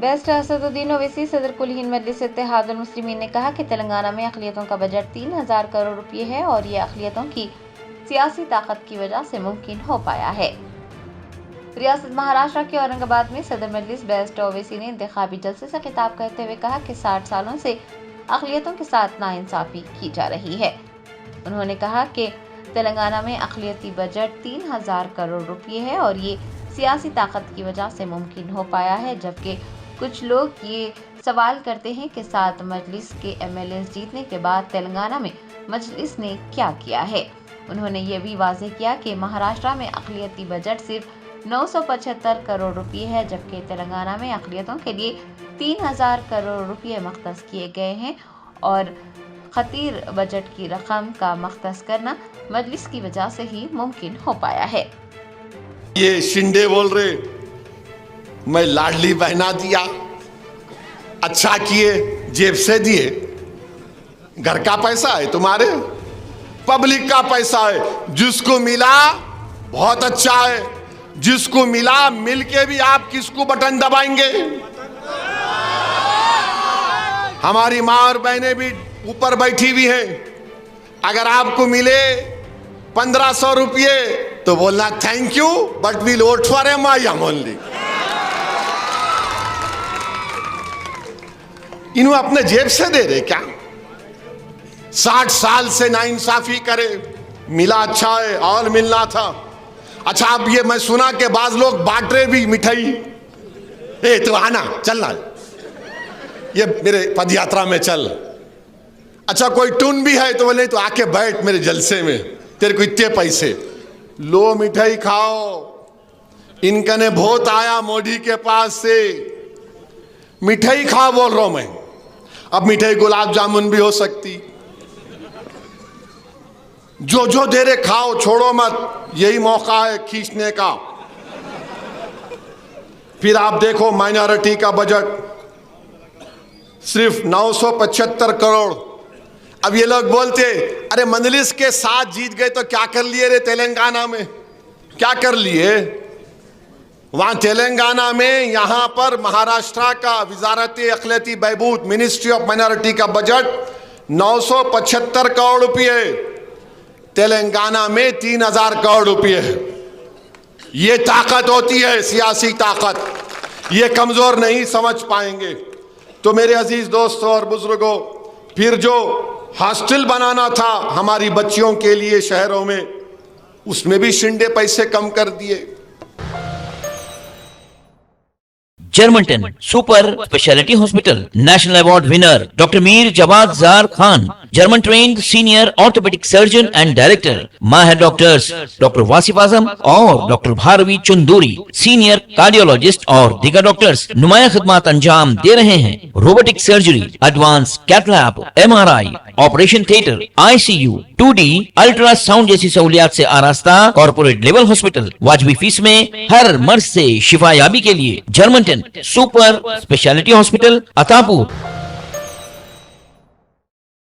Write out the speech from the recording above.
Best Asaduddin Owaisi सदर कुल हिंद मजलिस इत्तेहादुल मुस्लिमीन ने कहा कि तेलंगाना में अक़लियतों का बजट 3000 करोड़ रुपये है और ये अक़लियतों की सियासी ताकत की वजह से मुमकिन हो पाया है। रियासत महाराष्ट्र के औरंगाबाद में सदर मजलिस बेस्ट ओवैसी ने इंतखाबी जलसे से खिताब करते हुए कहा कि 60 सालों से अक़लियतों के साथ नाइंसाफ़ी की जा रही है। उन्होंने कहा कि तेलंगाना में अक़लियती बजट 3000 करोड़ रुपये है और ये सियासी ताकत की वजह से मुमकिन हो पाया है, जबकि कुछ लोग ये सवाल करते हैं कि 7 मजलिस के MLAs जीतने के बाद तेलंगाना में मजलिस ने क्या किया है। उन्होंने ये भी वाज़ेह किया कि महाराष्ट्र में अक़लियती बजट सिर्फ 975 करोड़ रुपये है, जबकि तेलंगाना में अक़लियतों के लिए 3000 करोड़ रुपये मख्तस किए गए हैं और खतीर बजट की रकम का मख्तस करना मजलिस की वजह से ही मुमकिन हो पाया है। ये शिंदे बोल रहे मैं लाडली बहना दिया, अच्छा किए, जेब से दिए। घर का पैसा है तुम्हारे, पब्लिक का पैसा है। जिसको मिला बहुत अच्छा है, जिसको मिला मिल के भी आप किसको बटन दबाएंगे? हमारी माँ और बहनें भी ऊपर बैठी हुई हैं। अगर आपको मिले 1500 रुपये तो बोलना thank you but we'll vote for MIM only. इन्हों अपने जेब से दे रहे क्या? 60 साल से नाइंसाफी करे, मिला अच्छा है और मिलना था। अच्छा, अब ये मैं सुना कि बाज लोग बांट रहे भी मिठाई। ए तो आना, चलना, ये मेरे पद यात्रा में चल। अच्छा, कोई टून भी है तो बोले तो आके बैठ मेरे जलसे में, तेरे को इतने पैसे लो, मिठाई खाओ। इनका ने बहुत आया मोदी के पास से, मिठाई खाओ बोल रहा हूं मैं। अब मिठाई गुलाब जामुन भी हो सकती, जो जो दे रहे खाओ, छोड़ो मत, यही मौका है खींचने का। फिर आप देखो माइनॉरिटी का बजट सिर्फ 975 करोड़। अब ये लोग बोलते अरे मजलिस के साथ जीत गए तो क्या कर लिए रे तेलंगाना में, क्या कर लिए? वहां तेलंगाना में, यहां पर महाराष्ट्र का वजारत अक़लियती बहबूद मिनिस्ट्री ऑफ माइनॉरिटी का बजट 975 करोड़ रुपये, तेलंगाना में 3000 करोड़ रुपये है। ये ताकत होती है, सियासी ताकत। ये कमजोर नहीं समझ पाएंगे। तो मेरे अजीज दोस्तों और बुजुर्गों, फिर जो हॉस्टल बनाना था हमारी बच्चियों के लिए शहरों में, उसमें भी शिंदे पैसे कम कर दिए। Germanten super speciality hospital national award winner doctor Mir Jawad Zar Khan, German trained senior orthopaedic surgeon and director, माहिर डॉक्टर्स डॉक्टर वासिफ आजम और doctor Bharvi Chunduri, senior cardiologist और दीगर डॉक्टर्स नुमाया खिदमत अंजाम दे रहे हैं। Robotic surgery, advance cath lab, MRI, operation theatre, ICU, 2D ultrasound जैसी सहूलियात से आरास्ता कॉर्पोरेट लेवल हॉस्पिटल। वाजबी फीस में हर मर्ज से शिफायाबी के लिए Germanton super speciality hospital, Attapur.